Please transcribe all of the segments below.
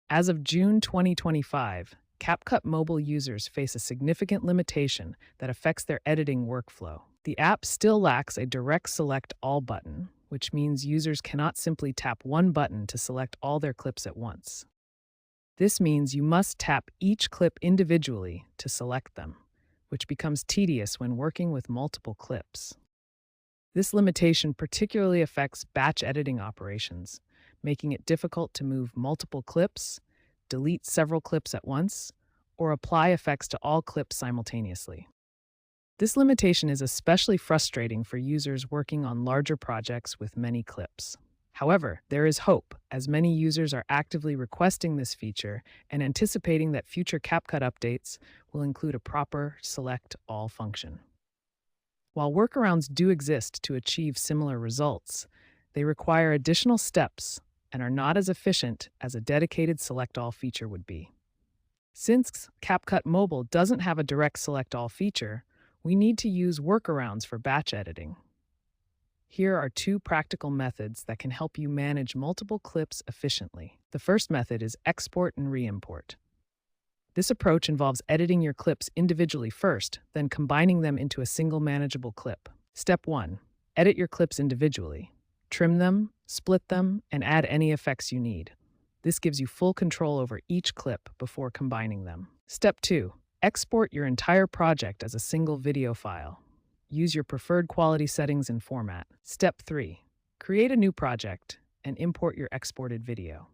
As of June 2025, CapCut mobile users face a significant limitation that affects their editing workflow. The app still lacks a direct select all button, which means users cannot simply tap one button to select all their clips at once. This means you must tap each clip individually to select them, which becomes tedious when working with multiple clips. This limitation particularly affects batch editing operations, making it difficult to move multiple clips, delete several clips at once, or apply effects to all clips simultaneously. This limitation is especially frustrating for users working on larger projects with many clips. However, there is hope, as many users are actively requesting this feature and anticipating that future CapCut updates will include a proper Select All function. While workarounds do exist to achieve similar results, they require additional steps and are not as efficient as a dedicated Select All feature would be. Since CapCut Mobile doesn't have a direct Select All feature, we need to use workarounds for batch editing. Here are two practical methods that can help you manage multiple clips efficiently. The first method is export and re-import. This approach involves editing your clips individually first, then combining them into a single manageable clip. Step 1. Edit your clips individually. Trim them, split them, and add any effects you need. This gives you full control over each clip before combining them. Step 2. Export your entire project as a single video file. Use your preferred quality settings and format. Step 3. Create a new project and import your exported video.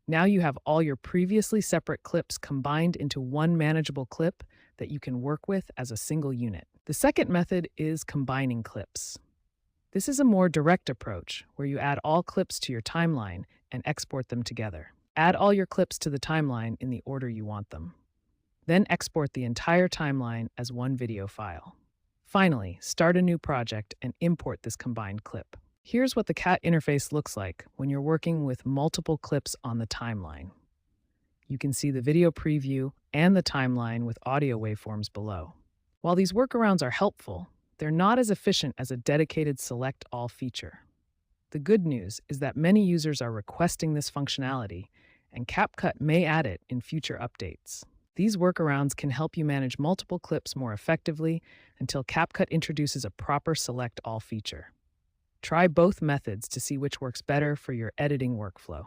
Now you have all your previously separate clips combined into one manageable clip that you can work with as a single unit. The second method is combining clips. This is a more direct approach where you add all clips to your timeline and export them together. Add all your clips to the timeline in the order you want them. Then export the entire timeline as one video file. Finally, start a new project and import this combined clip. Here's what the CAT interface looks like when you're working with multiple clips on the timeline. You can see the video preview and the timeline with audio waveforms below. While these workarounds are helpful, they're not as efficient as a dedicated Select All feature. The good news is that many users are requesting this functionality, and CapCut may add it in future updates. These workarounds can help you manage multiple clips more effectively until CapCut introduces a proper Select All feature. Try both methods to see which works better for your editing workflow.